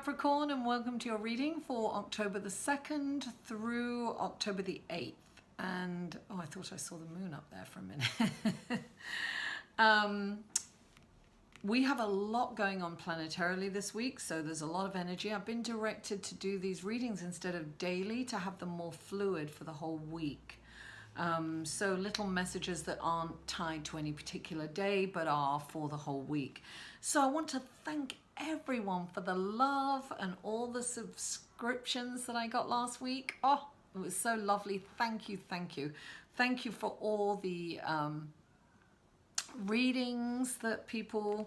Capricorn, and welcome to your reading for October the 2nd through October the 8th. And, oh, I thought I saw the moon up there for a minute. We have a lot going on planetarily this week, so there's a lot of energy. I've been directed to do these readings instead of daily to have them more fluid for the whole week. So little messages that aren't tied to any particular day but are for the whole week. So I want to thank everyone for the love and all the subscriptions that I got last week. Oh, it was so lovely. Thank you, thank you. Thank you for all the readings that people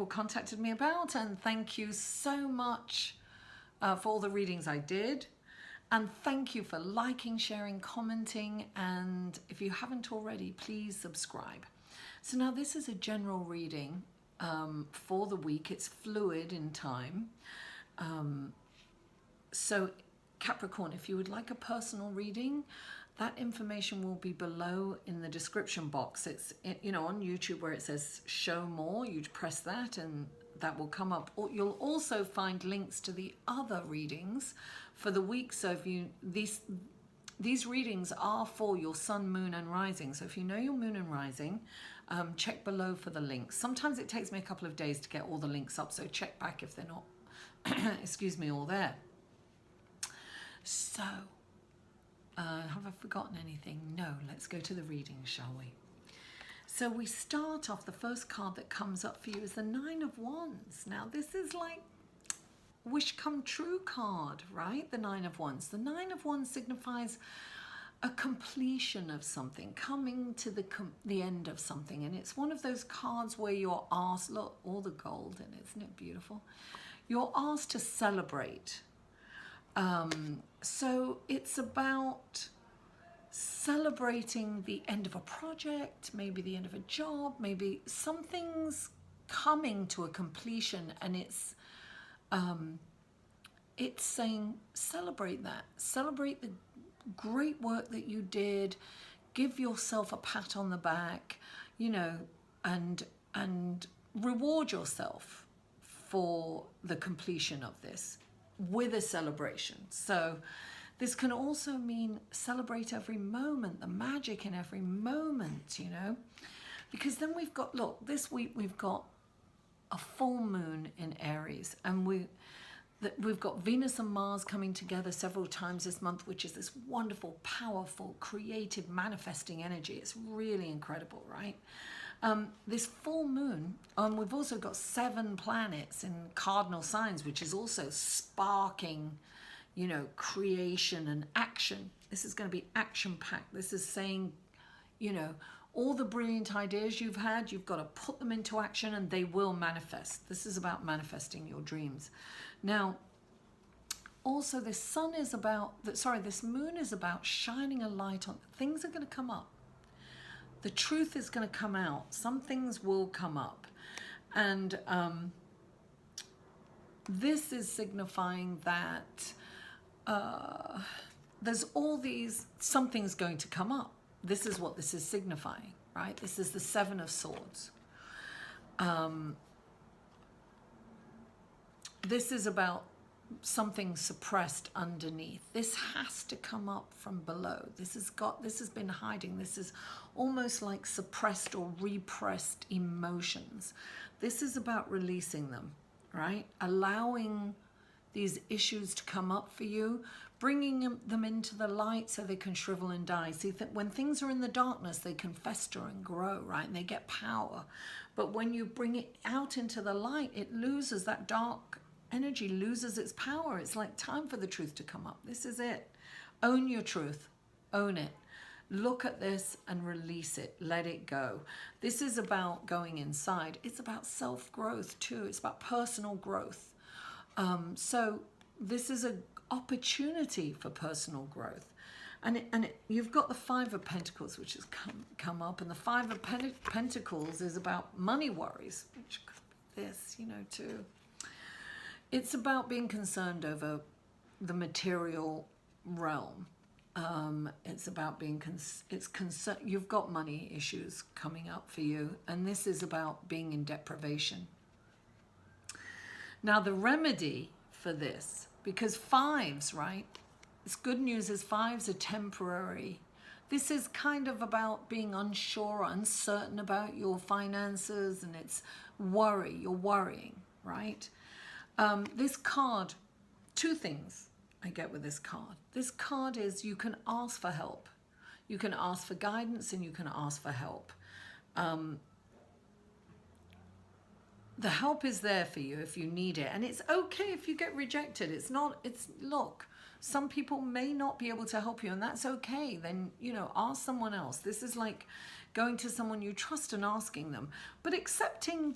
contacted me about, and thank you so much for all the readings I did. And thank you for liking, sharing, commenting, and if you haven't already, please subscribe. So now this is a general reading for the week. It's fluid in time. So Capricorn, if you would like a personal reading, that information will be below in the description box. It's, you know, on YouTube where it says show more, you press that and that will come up. You'll also find links to the other readings for the week. So if you, these readings are for your sun, moon and rising. So if you know your moon and rising, check below for the links. Sometimes it takes me a couple of days to get all the links up, so check back if they're not, excuse me, all there. So, have I forgotten anything? No, let's go to the reading, shall we? So we start off, the first card that comes up for you is the Nine of Wands. Now this is like wish come true card, right? The Nine of Wands. The Nine of Wands signifies a completion of something, coming to the end of something. And it's one of those cards where you're asked, look, all the gold in it, isn't it beautiful? You're asked to celebrate. So it's about celebrating the end of a project, maybe the end of a job, maybe something's coming to a completion, and it's saying celebrate that, celebrate the great work that you did, give yourself a pat on the back, you know, and reward yourself for the completion of this with a celebration. So this can also mean celebrate every moment, the magic in every moment, you know, because then we've got, look, this week we've got a full moon in Aries, and we've got Venus and Mars coming together several times this month, which is this wonderful, powerful, creative, manifesting energy. It's really incredible, right? This full moon, we've also got 7 planets in cardinal signs, which is also sparking, you know, creation and action. This is going to be action-packed. This is saying, you know, all the brilliant ideas you've had, you've got to put them into action and they will manifest. This is about manifesting your dreams. Now, also this sun is about, this moon is about shining a light on, things are going to come up. The truth is going to come out. Some things will come up. And this is signifying that there's all these, something's going to come up. This is what this is signifying, right? This is the Seven of Swords. This is about something suppressed underneath. This has to come up from below. This has been hiding. This is almost like suppressed or repressed emotions. This is about releasing them, right? Allowing these issues to come up for you, bringing them into the light so they can shrivel and die. See, when things are in the darkness, they can fester and grow, right? And they get power. But when you bring it out into the light, it loses, that dark energy loses its power. It's like time for the truth to come up. This is it. Own your truth. Own it. Look at this and release it. Let it go. This is about going inside. It's about self-growth too. It's about personal growth. So this is an opportunity for personal growth. And you've got the Five of Pentacles, which has come up. And the Five of Pentacles is about money worries, which could be this, you know, too. It's about being concerned over the material realm. It's about being, you've got money issues coming up for you. And this is about being in deprivation. Now the remedy for this, because fives, right? It's good news is fives are temporary. This is kind of about being unsure, uncertain about your finances, and it's worry, you're worrying, right? This card, two things I get with this card. This card is you can ask for help. You can ask for guidance and you can ask for help. The help is there for you if you need it. And it's okay if you get rejected. It's not, look, some people may not be able to help you and that's okay. Then, you know, ask someone else. This is like going to someone you trust and asking them. But accepting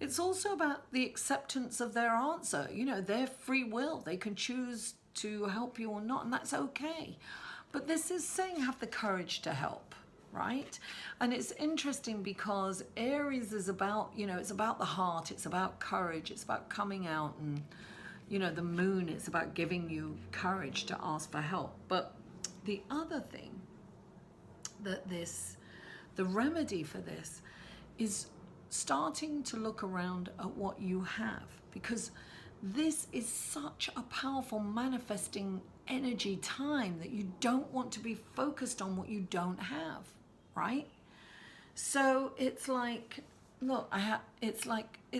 it's also about the acceptance of their answer. You know, their free will. They can choose to help you or not, and that's okay. But this is saying have the courage to help. Right? And it's interesting because Aries is about, you know, it's about the heart, it's about courage, it's about coming out, and, you know, the moon, it's about giving you courage to ask for help. But the other thing that the remedy for this is starting to look around at what you have, because this is such a powerful manifesting energy time that you don't want to be focused on what you don't have. Right? So it's like, look, it's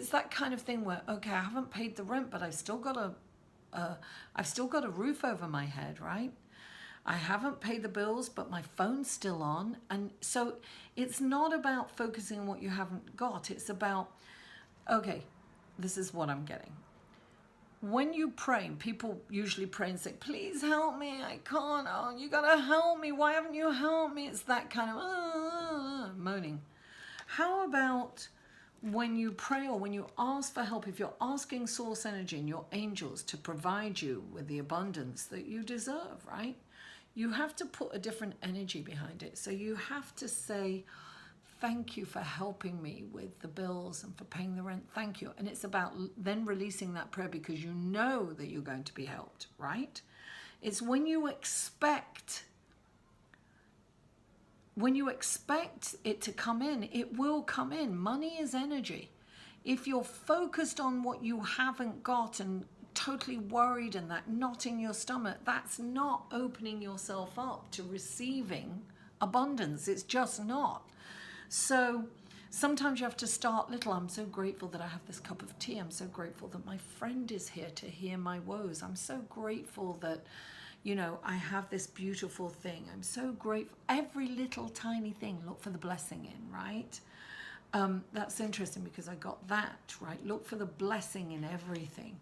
that kind of thing where, okay, I haven't paid the rent, but I've still got a roof over my head, right? I haven't paid the bills, but my phone's still on. And so it's not about focusing on what you haven't got. It's about, okay, this is what I'm getting. When you pray, people usually pray and say, please help me, I can't, oh, you gotta help me, why haven't you helped me? It's that kind of moaning. How about when you pray or when you ask for help, if you're asking source energy and your angels to provide you with the abundance that you deserve, right? You have to put a different energy behind it. So you have to say, thank you for helping me with the bills and for paying the rent. Thank you. And it's about then releasing that prayer because you know that you're going to be helped, right? It's when you expect it to come in, it will come in. Money is energy. If you're focused on what you haven't got and totally worried and that knot in your stomach, that's not opening yourself up to receiving abundance. It's just not. So sometimes you have to start little. I'm so grateful that I have this cup of tea. I'm so grateful that my friend is here to hear my woes. I'm so grateful that, you know, I have this beautiful thing. I'm so grateful. Every little tiny thing, look for the blessing in, right? That's interesting because I got that, right? Look for the blessing in everything.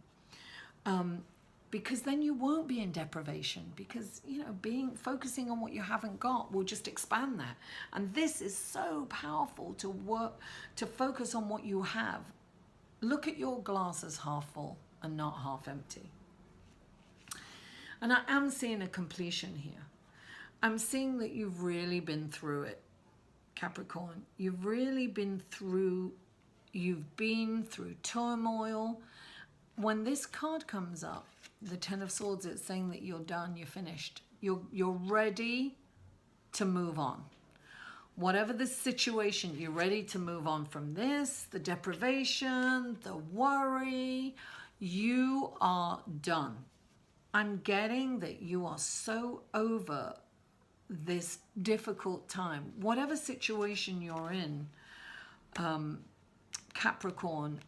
Because then you won't be in deprivation, because, you know, focusing on what you haven't got will just expand that. And this is so powerful to focus on what you have. Look at your glass as half full and not half empty. And I am seeing a completion here. I'm seeing that you've really been through it, Capricorn. You've been through turmoil. When this card comes up, the Ten of Swords, it's saying that you're done, you're finished. You're ready to move on. Whatever the situation, you're ready to move on from this, the deprivation, the worry. You are done. I'm getting that you are so over this difficult time. Whatever situation you're in, Capricorn,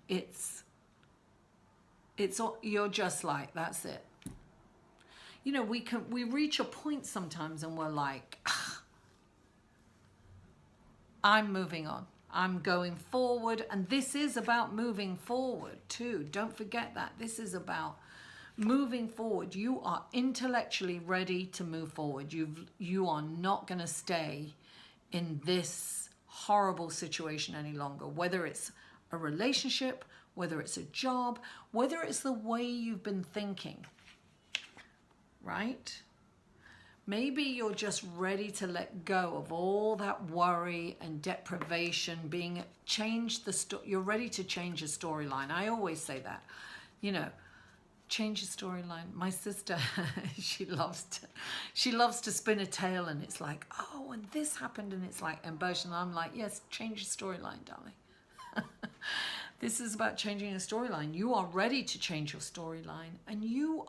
you're just like, that's it. You know, we reach a point sometimes and we're like, I'm moving on. I'm going forward. And this is about moving forward too. Don't forget that. This is about moving forward. You are intellectually ready to move forward. You are not going to stay in this horrible situation any longer, whether it's a relationship, whether it's a job, whether it's the way you've been thinking, right? Maybe you're just ready to let go of all that worry and deprivation, you're ready to change the storyline. I always say that, you know, change the storyline. My sister, she loves to spin a tale, and it's like, oh, and this happened, and it's like embellished, and I'm like, yes, change the storyline, darling. This is about changing a storyline. You are ready to change your storyline, and you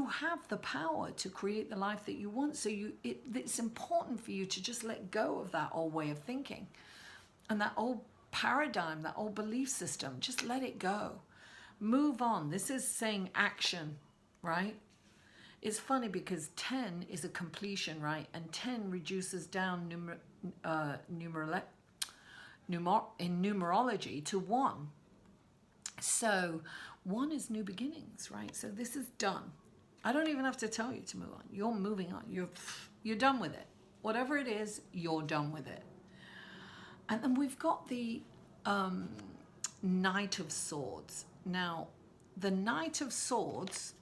have the power to create the life that you want. So it's important for you to just let go of that old way of thinking and that old paradigm, that old belief system. Just let it go. Move on. This is saying action, right? It's funny because 10 is a completion, right? And 10 reduces down in numerology to 1. So 1 is new beginnings, right? So this is done. I don't even have to tell you to move on. You're moving on. You're done with it. Whatever it is, you're done with it. And then we've got the Knight of Swords. Now, the Knight of Swords,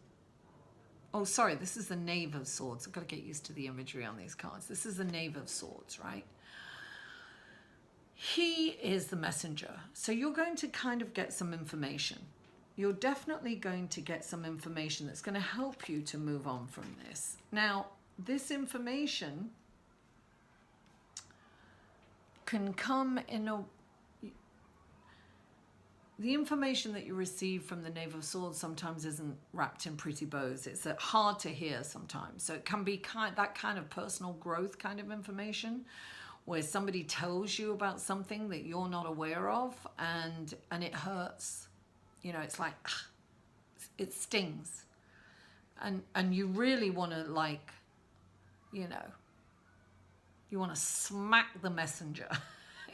oh, sorry, this is the Knave of Swords. I've got to get used to the imagery on these cards. This is the Knave of Swords, right? He is the messenger. So you're going to kind of get some information. You're definitely going to get some information that's going to help you to move on from this. Now, this information can come in the information that you receive from the Knave of Swords sometimes isn't wrapped in pretty bows. It's hard to hear sometimes. So it can be that kind of personal growth kind of information where somebody tells you about something that you're not aware of, and it hurts. You know, it's like, it stings. And you really want to, like, you know, you want to smack the messenger.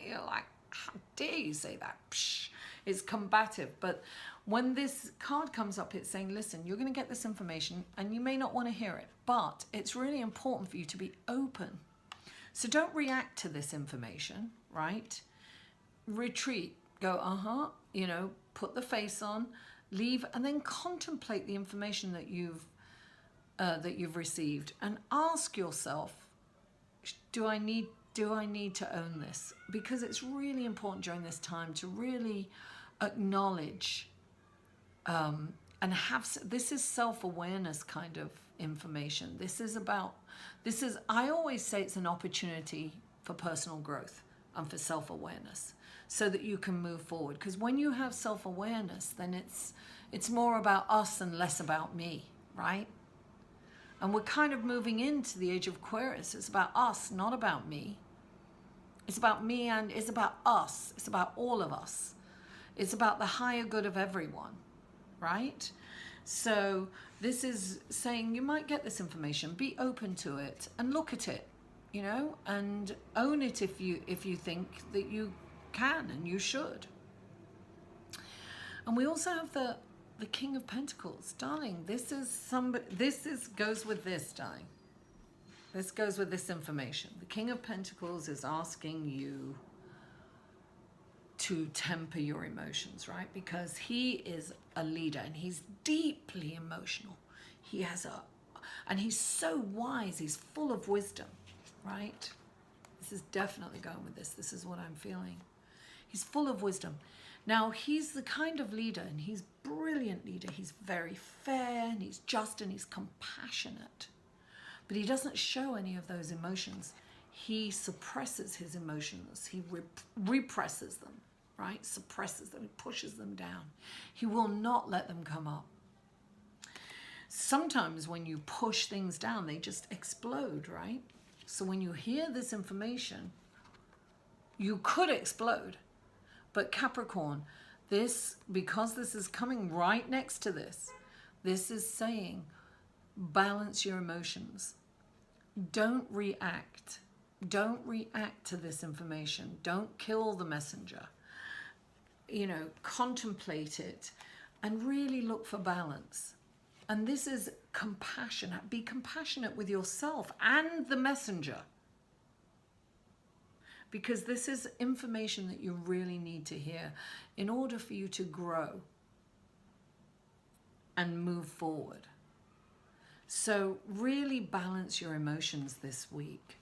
You're like, how dare you say that? Psh. It's combative. But when this card comes up, it's saying, listen, you're going to get this information and you may not want to hear it, but it's really important for you to be open. So don't react to this information, right? Retreat. Go, you know, put the face on, leave, and then contemplate the information that you've received, and ask yourself, do I need to own this? Because it's really important during this time to really acknowledge and have, this is self-awareness kind of information. I always say it's an opportunity for personal growth and for self-awareness so that you can move forward. Because when you have self-awareness, then it's more about us and less about me, right? And we're kind of moving into the age of Aquarius. It's about us, not about me. It's about me and it's about us. It's about all of us. It's about the higher good of everyone, right? So this is saying you might get this information. Be open to it and look at it, you know, and own it if you think that you can and you should. And we also have the King of Pentacles. Darling, this goes with this, darling. This goes with this information. The King of Pentacles is asking you to temper your emotions, right? Because he is a leader and he's deeply emotional. And he's so wise. He's full of wisdom, right? This is definitely going with this. This is what I'm feeling. He's full of wisdom. Now, he's the kind of leader, and he's a brilliant leader. He's very fair, and he's just, and he's compassionate. But he doesn't show any of those emotions. He suppresses his emotions. He represses them, right? Suppresses them, he pushes them down. He will not let them come up. Sometimes when you push things down, they just explode, right? So when you hear this information, you could explode. But Capricorn, because this is coming right next to this is saying, balance your emotions. Don't react. Don't react to this information. Don't kill the messenger. You know, contemplate it and really look for balance. And this is compassionate. Be compassionate with yourself and the messenger. Because this is information that you really need to hear in order for you to grow and move forward. So really balance your emotions this week.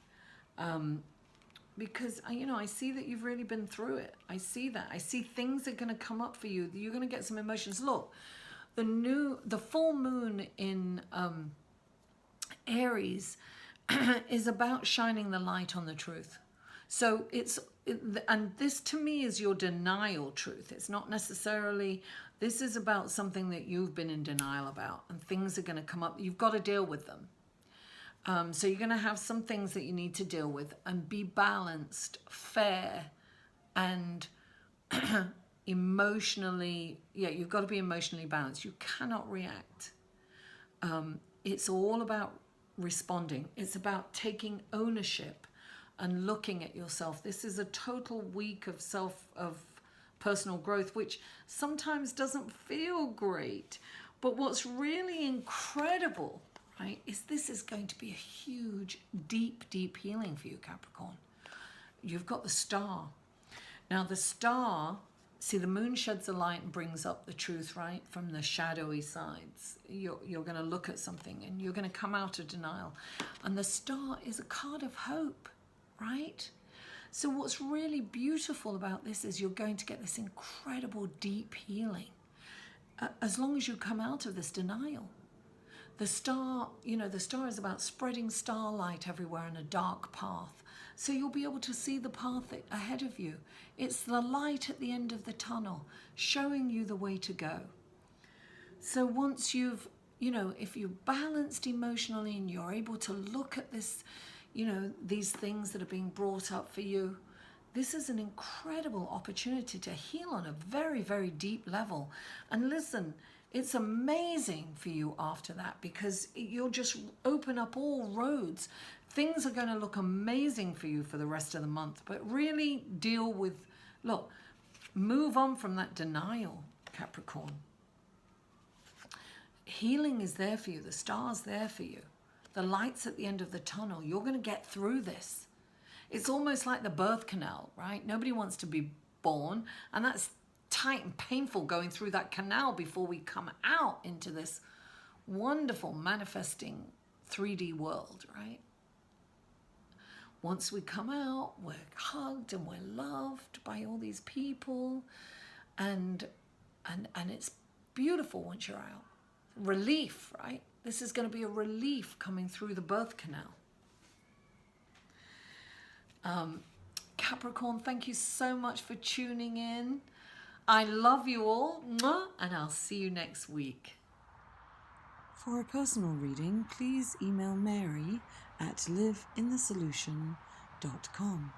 Because, you know, I see that you've really been through it. I see that. I see things are going to come up for you. You're going to get some emotions. Look, the full moon in Aries is about shining the light on the truth. So and this to me is your denial truth. It's not necessarily, this is about something that you've been in denial about, and things are going to come up. You've got to deal with them. So you're going to have some things that you need to deal with, and be balanced, fair, and emotionally, you've got to be emotionally balanced. You cannot react. It's all about responding. It's about taking ownership and looking at yourself. This is a total week of personal growth, which sometimes doesn't feel great. But what's really incredible, right, is this is going to be a huge, deep, deep healing for you, Capricorn. You've got the star. Now the star, see, the moon sheds a light and brings up the truth, right, from the shadowy sides. You're going to look at something and you're going to come out of denial. And the star is a card of hope, right? So what's really beautiful about this is you're going to get this incredible deep healing as long as you come out of this denial. The star, the star is about spreading starlight everywhere in a dark path. So you'll be able to see the path ahead of you. It's the light at the end of the tunnel, showing you the way to go. So once you've, if you're balanced emotionally and you're able to look at this, these things that are being brought up for you, this is an incredible opportunity to heal on a very, very deep level. And listen, it's amazing for you after that, because you'll just open up all roads. Things are going to look amazing for you for the rest of the month, but really deal with, move on from that denial, Capricorn. Healing is there for you. The star's there for you. The light's at the end of the tunnel. You're going to get through this. It's almost like the birth canal, right? Nobody wants to be born, and that's tight and painful going through that canal before we come out into this wonderful manifesting 3D world, right? Once we come out, we're hugged and we're loved by all these people, and it's beautiful once you're out. Relief, right? This is going to be a relief coming through the birth canal. Capricorn, thank you so much for tuning in. I love you all, and I'll see you next week. For a personal reading, please email Mary at liveinthesolution.com.